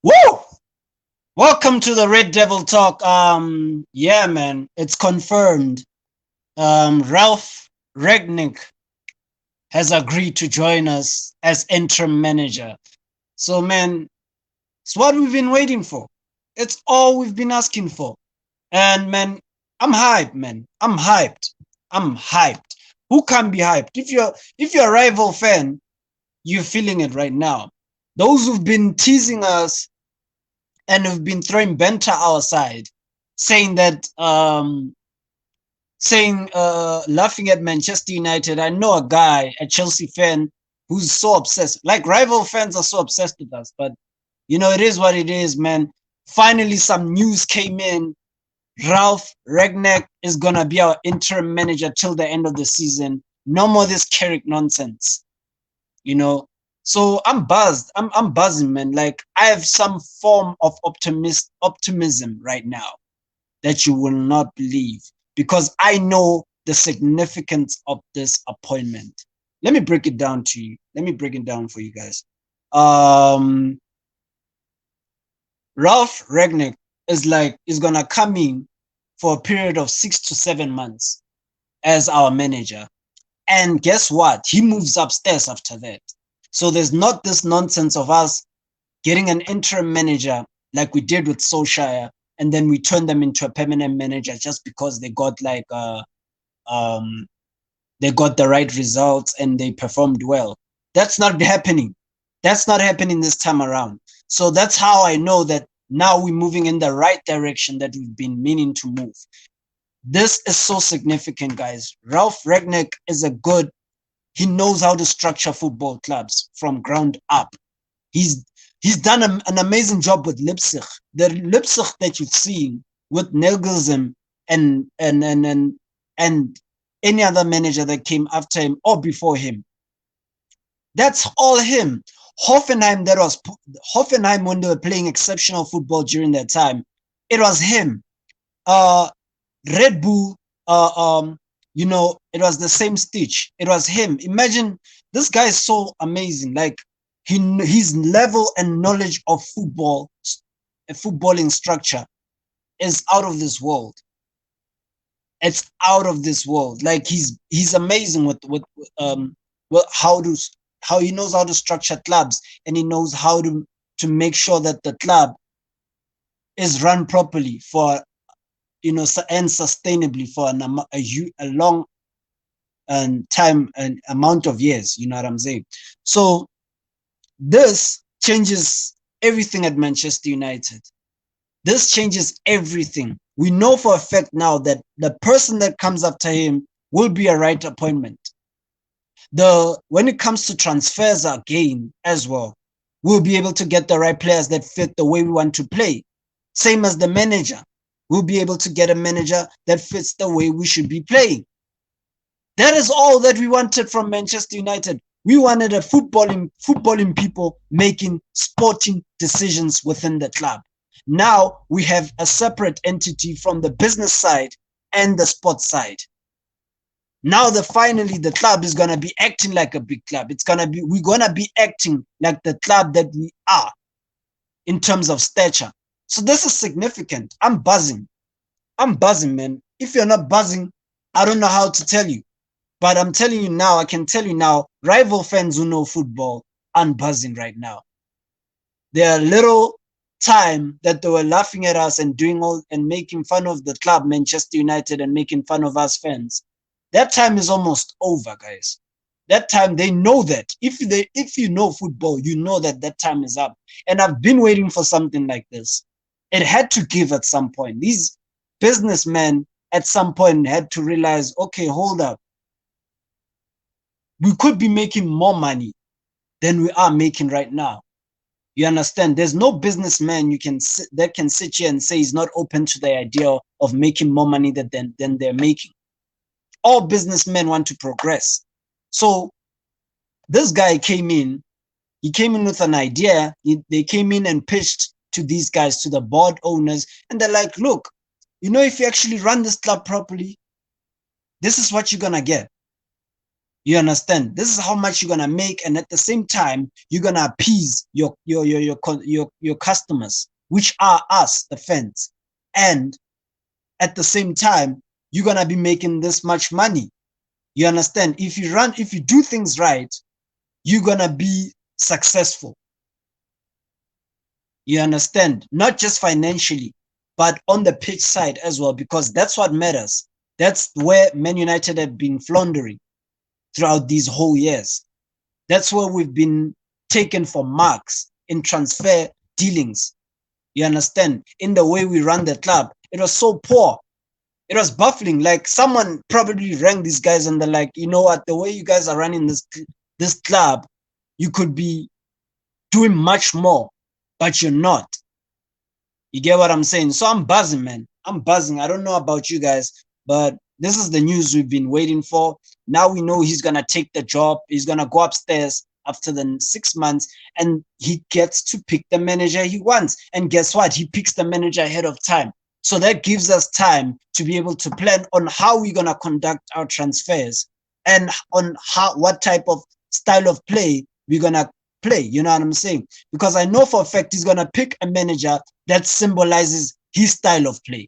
Woo! Welcome to the Red Devil Talk. Yeah, man, it's confirmed. Ralf Rangnick has agreed to join us as interim manager. So, man, it's what we've been waiting for. It's all we've been asking for. And man, I'm hyped, man. I'm hyped. I'm hyped. Who can't be hyped? If you're a rival fan, you're feeling it right now. Those who've been teasing us and have been throwing banter our side, saying that laughing at Manchester United. I know a guy, a Chelsea fan, who's so obsessed. Like rival fans are so obsessed with us, but it is what it is, man. Finally, some news came in. Ralf Rangnick is gonna be our interim manager till the end of the season. No more this Carrick nonsense, you know. So I'm buzzed. I'm buzzing, man. Like I have some form of optimism right now that you will not believe because I know the significance of this appointment. Let me break it down to you. Let me break it down for you guys. Um, Ralf Rangnick is gonna come in for a period of 6 to 7 months as our manager. And guess what? He moves upstairs after that. So there's not this nonsense of us getting an interim manager like we did with Solskjaer, and then we turn them into a permanent manager just because they got um they got the right results and they performed well. That's not happening. That's not happening this time around. So that's how I know that now we're moving in the right direction that we've been meaning to move. This is so significant, guys. Ralf Rangnick is he knows how to structure football clubs from ground up. He's he's done an amazing job with Leipzig. The Leipzig that you've seen with Nagelsmann and and and and and any other manager that came after him or before him. That's all him. Hoffenheim when they were playing exceptional football during that time. It was him. Uh, Red Bull, it was the same stitch. It was him. Imagine this guy is so amazing. Like his level and knowledge of footballing structure is out of this world. It's out of this world. Like he's amazing with how he knows how to structure clubs and he knows how to make sure that the club is run properly for and sustainably for a long and time and amount of years. You know what I'm saying? So this changes everything at Manchester United. This changes everything. We know for a fact now that the person that comes after him will be a right appointment. When it comes to transfers again as well, we'll be able to get the right players that fit the way we want to play. Same as the manager. We'll be able to get a manager that fits the way we should be playing. That is all that we wanted from Manchester United. We wanted a footballing people making sporting decisions within the club. Now we have a separate entity from the business side and the sports side. Now finally the club is gonna be acting like a big club. We're gonna be acting like the club that we are in terms of stature. So this is significant. I'm buzzing. Man. If you're not buzzing, I don't know how to tell you. But I'm telling you now, I can tell you now, rival fans who know football aren't buzzing right now. There are little time that they were laughing at us and doing all and making fun of the club, Manchester United, and making fun of us fans. That time is almost over, guys. That time, they know that. If you know football, you know that time is up. And I've been waiting for something like this. It had to give at some point. These businessmen at some point had to realize, okay, hold up. We could be making more money than we are making right now. You understand? There's no businessman that can sit here and say he's not open to the idea of making more money than they're making. All businessmen want to progress. So this guy came in. He came in with an idea. They came in and pitched to these guys, to the board owners, and they're like, look, if you actually run this club properly, this is what you're gonna get. You understand? This is how much you're gonna make, and at the same time, you're gonna appease your customers, which are us, the fans. And at the same time, you're gonna be making this much money. You understand? If you do things right, you're gonna be successful. You understand? Not just financially, but on the pitch side as well, because that's what matters. That's where Man United have been floundering throughout these whole years. That's where we've been taken for marks in transfer dealings. You understand? In the way we run the club, it was so poor. It was baffling. Like someone probably rang these guys and they're like, you know what? The way you guys are running this club, you could be doing much more, but you're not. You get what I'm saying? So I'm buzzing, man. I'm buzzing. I don't know about you guys, but this is the news we've been waiting for. Now we know he's going to take the job. He's going to go upstairs after the 6 months and he gets to pick the manager he wants. And guess what? He picks the manager ahead of time. So that gives us time to be able to plan on how we're going to conduct our transfers and on what type of style of play we're going to play. You know what I'm saying? Because I know for a fact he's going to pick a manager that symbolizes his style of play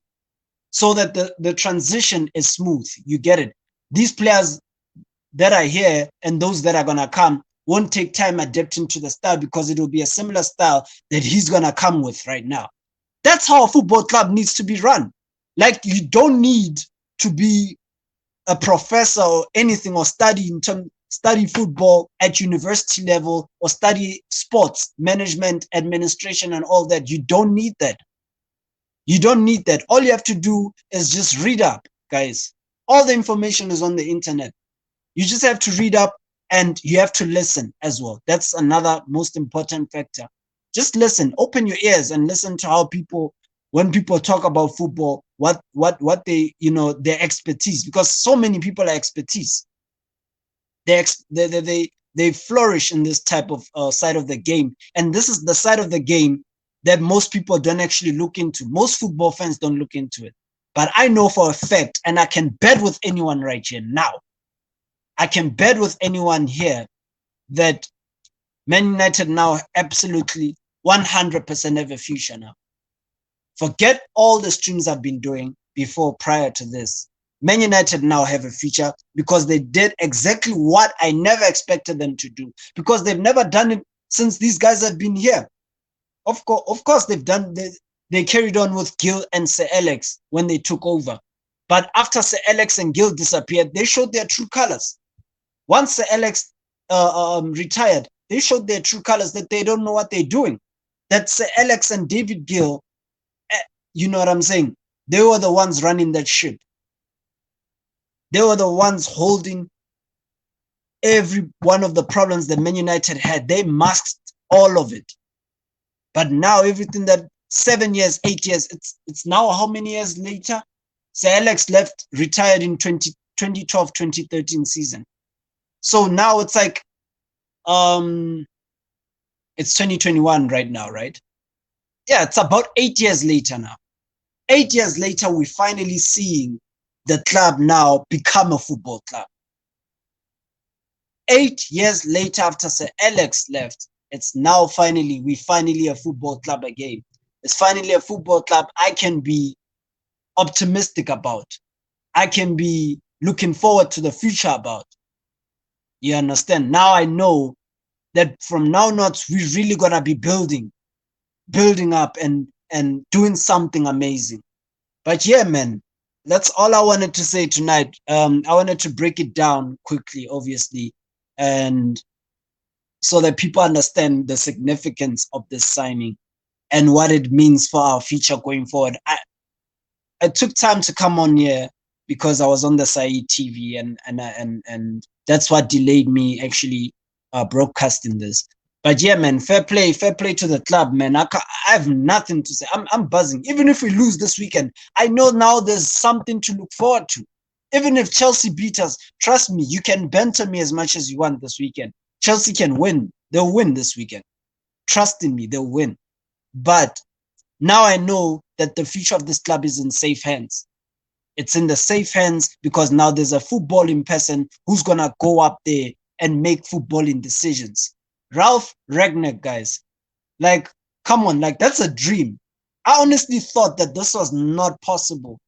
so that the transition is smooth. You get it? These players that are here and those that are going to come won't take time adapting to the style because it will be a similar style that he's going to come with right now. That's how a football club needs to be run. Like, you don't need to be a professor or anything or study football at university level or study sports management, administration, and all that. You don't need that. You don't need that. All you have to do is just read up, guys. All the information is on the internet. You just have to read up and you have to listen as well. That's another most important factor. Just listen, open your ears and listen to how when people talk about football, what they, their expertise, because so many people are expertise. They flourish in this type of side of the game. And this is the side of the game that most people don't actually look into. Most football fans don't look into it. But I know for a fact, and I can bet with anyone right here now, I can bet with anyone here that Man United now absolutely 100% have a future now. Forget all the streams I've been doing prior to this. Man United now have a future because they did exactly what I never expected them to do, because they've never done it since these guys have been here. Of course, they carried on with Gil and Sir Alex when they took over. But after Sir Alex and Gil disappeared, they showed their true colors. Once Sir Alex retired, they showed their true colors that they don't know what they're doing. That Sir Alex and David Gill, you know what I'm saying? They were the ones running that ship. They were the ones holding every one of the problems that Man United had. They masked all of it. But now everything that 7 years, 8 years, it's now how many years later? Sir Alex retired in 2012, 2013 season. So now it's like, it's 2021 right now, right? Yeah, it's about 8 years later now. 8 years later, we're finally seeing the club now become a football club. 8 years later, after Sir Alex left, it's now we finally a football club again. It's finally a football club I can be optimistic about. I can be looking forward to the future about. You understand? Now I know that from now on, we're really gonna be building up and doing something amazing. But yeah, man, that's all I wanted to say tonight. I wanted to break it down quickly, obviously, and so that people understand the significance of this signing and what it means for our future going forward. I took time to come on here because I was on the Saeed TV, and that's what delayed me actually broadcasting this. But yeah, man, fair play to the club, man. I have nothing to say. I'm buzzing. Even if we lose this weekend, I know now there's something to look forward to. Even if Chelsea beat us, trust me, you can banter me as much as you want this weekend. Chelsea can win. They'll win this weekend. Trust in me, they'll win. But now I know that the future of this club is in safe hands. It's in the safe hands because now there's a footballing person who's going to go up there and make footballing decisions. Ralf Rangnick, guys, like, come on, like, that's a dream. I honestly thought that this was not possible.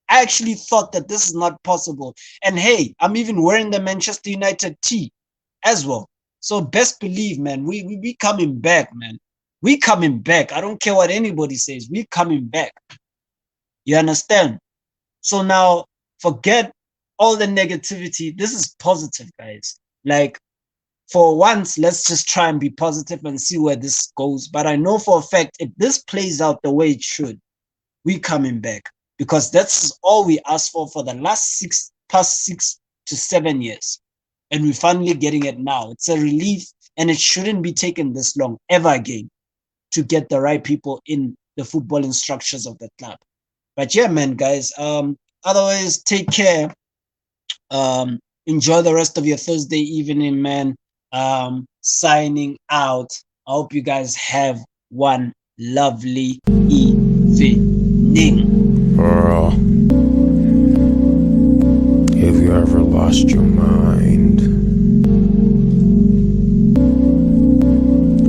I actually thought that this is not possible. And hey, I'm even wearing the Manchester United tee as well. So best believe, man, we coming back, man. We coming back. I don't care what anybody says. We coming back. You understand? So now forget all the negativity. This is positive, guys. Like, for once, let's just try and be positive and see where this goes. But I know for a fact, if this plays out the way it should, we coming back, because that's all we asked for the last past 6 to 7 years. And we're finally getting it now. It's a relief, and it shouldn't be taking this long ever again to get the right people in the footballing structures of the club. But yeah, man, guys, otherwise, take care. Enjoy the rest of your Thursday evening, man. Signing out. I hope you guys have one lovely evening. Have you ever lost your mind?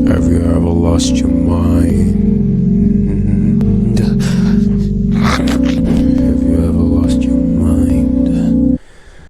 Have you ever lost your